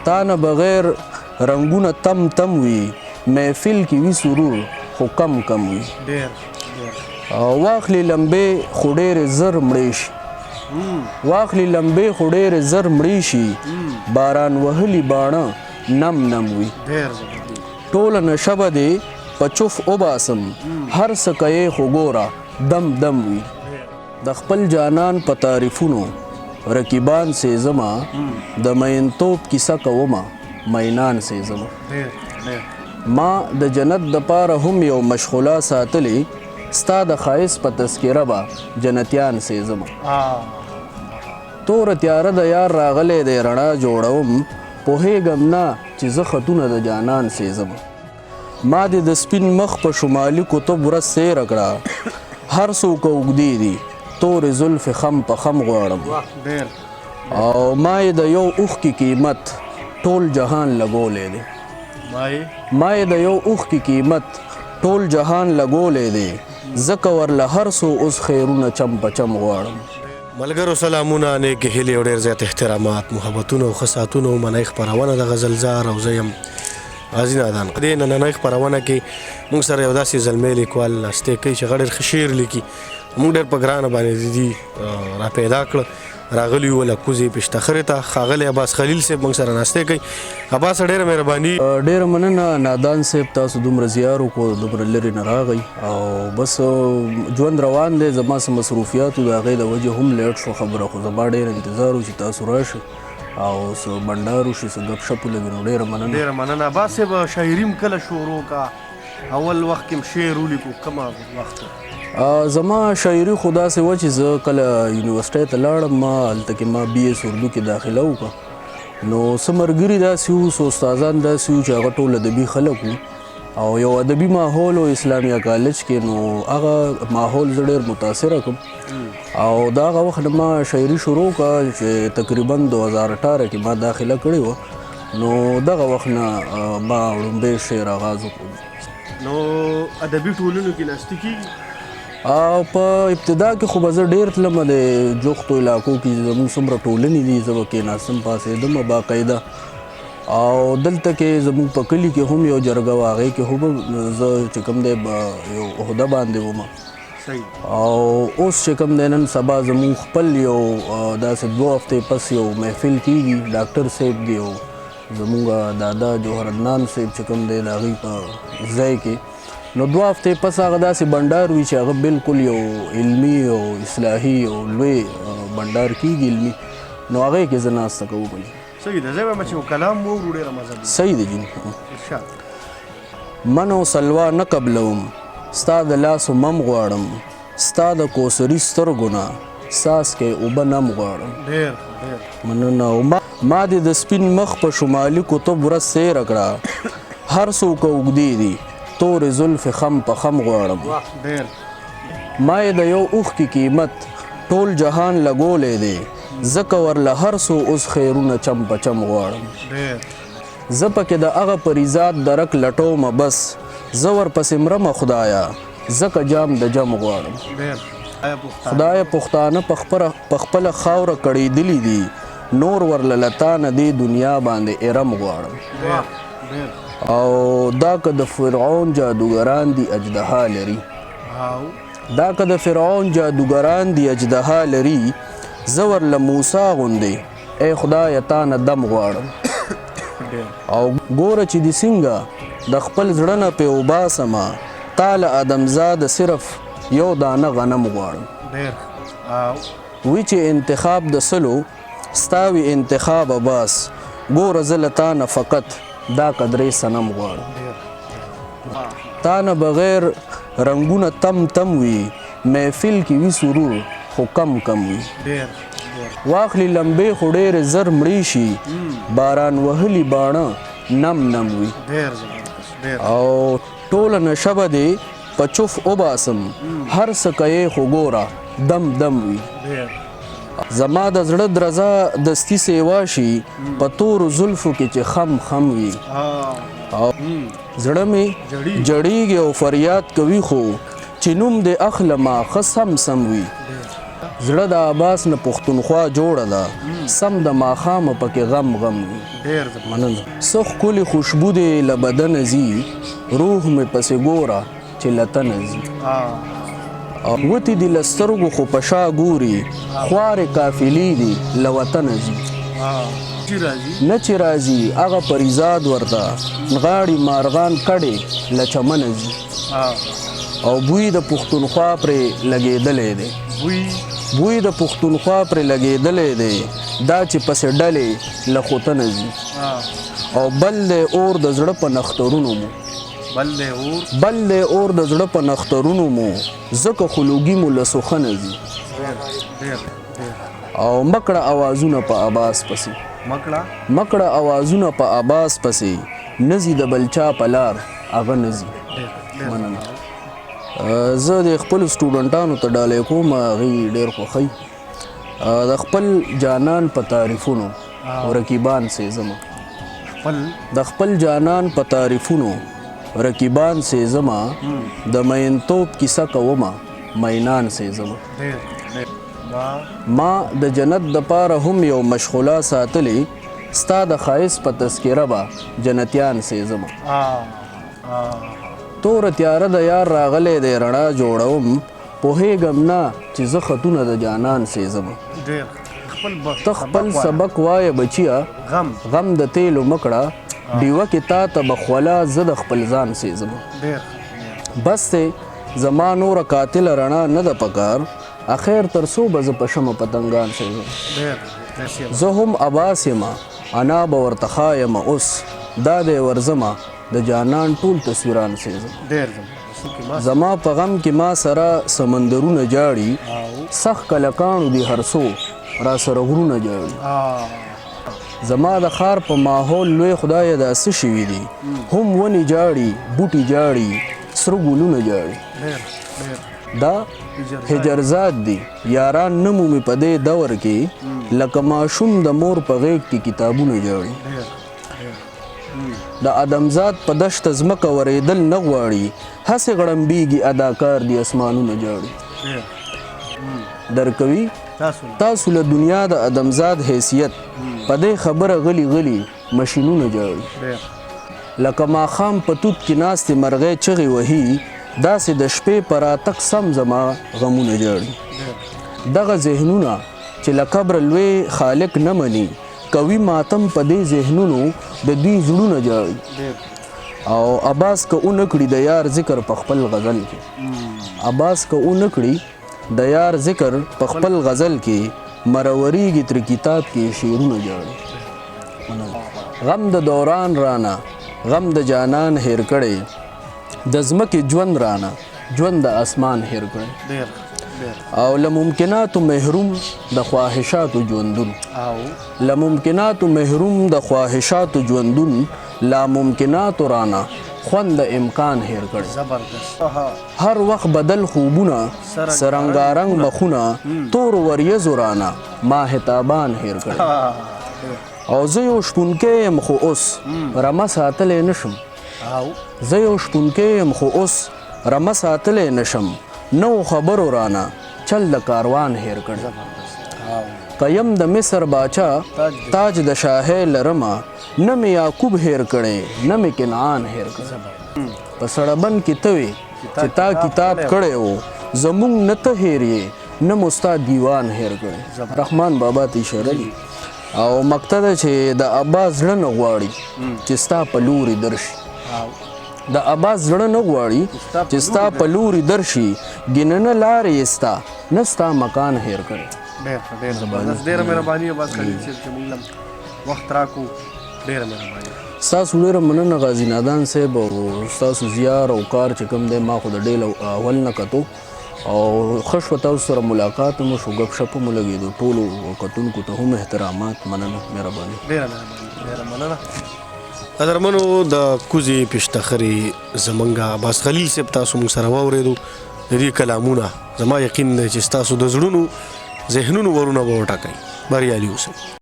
تا نه بغیر رنگونه تم تم وي محفل کې وي سرور خو کم کم وي واخلي لمبې خو ډېرې زر مړې شي واخلي لمبې خو ډېرې زر مړې شي باران وهلي باڼه نم نم وي ټوله نشه به دې په چف وباسم هر څه کوې خو ګوره دم دم وي د خپل جانان په تعریفونو رقیبان سېزمه د مینتوب کیسه کومه مینان سېزمه ما د جنت دپاره هم یو مشغوله ساتلې ستا د ښایست په تذکره به جنتیان سېزمه توره تیاره د یار راغلی دی رڼا جوړوم پوهېږم نه چې زه خطونه د جانان سېزم ما دې د سپین مخ په شمالي کتب ورځ سیره کړه هر څوک اوږدې دي تورې زلفې خم په خم غواړم او ما یې د یو اوښکې قیمت ټول جهان لګولی دی ما یې د یو اوښکې قیمت ټول جهان لګولی دی ځکه ورله هر څو اوس خیرونه چم په چم غواړم ملګرو سلامونه نیکې هیلې او ډېر زیات احترامات محبتونه او ښه ساعتونه منۍ خپرونه د غزلزار او زه یم غازي نادان دې نننۍ خپرونه کې موږ سره یو داسې زلمی لیکوال ناستې کوي چې هغه ډېر ښه شعر لیکي موږ ډېر په ګرانه باندې دي را پیدا کړه راغلی و له کوزې پشتخرې ته ښاغلی عباس خلیل صاحب موږ سره ناستې کوي عباس ډېره مهرباني ډېره مننه نادان صاحب تاسو دومره زیار وکړو دومره لرې نه راغی او بس ژوند روان دی زما څه مصروفیاتو د هغې د وجې هم لیټ شو خبره خو زما ډېر انتظار و چې تاسو راشئ او څه بنډار وشي څه ګپ شپ ولګي نو ډېره مننه عباس صاحب شاعري م کله شروع کا اول وخت کې م شعر ولیکو کومه وخت زما شاعري خو داسې وه چې زه کله یونیورسټۍ ته لاړم ما هلته کې ما بي ایس اردو کې داخله وکړه نو څه ملګري داسې وو څه استادان داسې وو چې هغه ټول ادبي خلک وو او یو ادبي ماحول و اسلامیه کالج کې نو هغه ماحول زه ډېر متاثره کړم او د هغه وخت نه ما شاعري شروع کړه چې تقریبا 2018 کې ما داخله کړې وه نو دغه وخت نه ما وړومبی شعر آغاز وکړو نو ادبي ټولنو کې ناستې کېږي او په ابتدا کې خو به زه ډېر تلم د جوختو علاقو کې زموږ څومره ټولنې دي زه به کېناستم پاڅېدم باقاعده او دلته کې زموږ په کلي کې هم یو جرګه وه هغې کې هم زه چې کوم دی یو عهده باندې وم او اوس چې کوم دی نن سبا زموږ خپل یو داسې 2 هفتې پس یو محفل کېږي ډاکټر صاحب دی او زموږ دادا جوهر عدنان صاحب چې کوم دی د هغوی په ځای کې نو 2 هفتې پس هغه داسې بنډار وي چې هغه بالکل یو علمي او اصلاحي او لوی بنډار کېږي علمي نو هغې کې زه ناسته کوم صحیح ده زه وایم چې کلام واورو ډېره مزه ده صحیح دی جی من او سلوا نه قبلوم ستا د لاسو مم غواړم ستا د کوثري سترګو نه څاڅکی اوبه نم غواړم مننه ما دې د سپین مخ په شمالي کتب ورځ سیره کړه هر څوک اوږدې دي تورې زلفې خم په خم غواړم ما یې د یو اوښکې قیمت ټول جهان لګولی دی ځکه ورله هر څو اوس خیرونه چم په چم غواړم زه پکې د هغه پریزاد درک لټومه بس زه ورپسې مرمه خدایه ځکه جام د جم غواړم خدایه پښتانه په خپله خاوره کړېدلي دي نور ورله له تا نه دې دنیا باندې ارم غواړم او دا که د فرعون جادوګران دي اجدها لري دا که د فرعون جادوګران دي اجدها لري زه ورله موسی غوندې ای خدایه تا نه دم غواړم او ګوره چې دې څنګه د خپل زړه نه پې وباسمه تا له ادمزاده صرف یو دانه غنم غواړم وی چې انتخاب د سلو ستا وي انتخاب عباس ګوره زه له تا نه فقط دا قدرې صنم غواړم تا نه بغیر رنګونه تم تم وي محفل کې وي سرور خو کم کم وي واخلي لمبې خو ډېرې زر مړې شي باران وهلي باڼه نم نم وي او ټوله نشه به دې په چف وباسم هر څه کوې خو ګوره دم دم وي زما د زړه درزه دستي سیوا شي په تورو زلفو کې چې خم خم وي او زړه مې جړیږي او فریاد کوي خو چې نوم دې اخلمه ښه سم سم وي زړه د عباس نه پښتونخوا جوړه ده سم د ماښامه پکې غم غم وي مننه څه ښکلې خوشبو دې له بدنه ځي روح مې پسې ګوره چې له تنه ځي وتې دي له سترګو خو په شا ګوري خوارې قافلې دي له وطنه ځي نه چې راځي هغه پریزاد ورته نغاړي مارغان کډې له چمنه ځي او بوی د پښتونخوا پرې لګېدلی دی بوی د پښتونخوا پرې لګېدلی دی دا چې پسې ډلې له خوتنه ځي او بل دی اور د زړه په نخترونو مو بل دی اور د زړه په نخترونو مو ځکه خلوګي مو له سخنه ځي او مکړه اوازونه په عباس پسې مکړه اوازونه په عباس پسې نزي د بلچا په لار هغه نزي مننه زه د خپل سټوډنټانو ته ډالۍ کوم هغوی ډېر خوښوي د خپل جانان په تعریفونو رقیبان سېزمه د خپل جانان په تعریفونو رقیبان سېزمه د مینتوب کیسه کومه مینان سېزمه ما د جنت د پاره هم یو مشغوله ساتلی ستا د ښایست په تذکره به جنتیان سېزمه تور تیاره د یار راغلی دی رڼا جوړوم پوهېږم نه چې زه خطونه د جانان سېزم ته خپل سبق وایه بچیه غم د تیلو مکړه ډیوه کې تا ته به خوله زه د خپل ځان سېزم بس دی زما نوره قاتله رڼا نه ده پکار اخیر تر څو به زه په شمه پتنګان سېزم زه هم عباس یمه انا به ورته ښایمه اوس دا دی ورځمه د جانان ټول تصویران سېزم زما په غم کې ما سره سمندرونه جاړي سخت کلکانو دي هر څو را سره غرونه جاړي زما د ښار په ماحول لوی خدایه دا څه شوي دي هم ونې جاړي بوټي جاړي سره ګلونه جاړي دا هجرزاد دي یاران نه مومي په دې دور کې لکه ماشوم د مور په غېږ کې کتابونه جاړي د ادمزاد په دشته ځمکه ورېدل نه غواړي هسې غړمبېږي اداکار دي اسمانونه جاړي درکوي تاسو له دنیا د ادمزاد حیثیت په دې خبره غلي غلي مشینونه جاړي لکه ماښام په توت کې ناستې مرغۍ چغې وهي داسې د شپې په راتګ سم زما غمونه جاړي دغه ذهنونه چې له قبره لوی خالق نه مني کوي ماتم په دې ذهنونو د دوی زړونه جاړي او عباس که اونه کړي د یار ذکر په خپل غزل کې عباس که اونه کړي د یار ذکر په خپل غزل کې مروريږي تر کتاب کې شعرونه جاړي غم د دوران رانه غم د جانان هیر کړي د ځمکې ژوند رانه ژوند د اسمان هیر کړي او لممکناتو محروم د خواهشاتو ژوندون لممکناتو محروم د خواهشاتو ژوندون لا ممکناتو رانه خوند د امکان هیر کړي هر وخت بدل خوبونه سرنګارنګ مخونه تور وریځو رانه ماهتابان هیر کړي او زه یو شپونکی یم خو اوس رمه ساتلی نشم زه یو شپونکی یم خو اوس رمه ساتلی نشم نو خبرو رانه چل د کاروان هیر کړي قیم د مصر باچا تاج د شاهی لرمه نه مې یعقوب هیر کړی نه مې کنعان هیر کړی په سړبن کې ته وې چې تا کتاب کړی و زمونږ نه ته هیر یې نه مو ستا دیوان هیر کړی رحمان بابا ته اشاره دي او مقته ده چې د عباس زړه نه غواړي چې ستا په لوري درشي د عباس زړه نه غواړي چې ستا په لوري درشي ګننه لارې یې ستا نه ستا مکان هیر کړی ډېره مهرباني عباس خلیل صاحب چې موږ وخت راکو ډېره مهرباني ستاسو ډېره مننه غازي نادان صاحب او ستاسو زیار او کار چې کوم دی ما خو د ډېر اول نه کتو او ښه شوه تاسو سره ملاقات مو شو ګپ شپ مو لګېدو ټولو کتونکو ته هم احترامات مننه مهرباني ډېره مننه قدرمنو د کوزې پېشتخرې زمونږ عباس خلیل صاحب تاسو موږ سره واورېدو د دې کلامونه زما یقین دی چې ستاسو د زړونو ذهنونو ورونه به وټاکئ بریالي اوسئ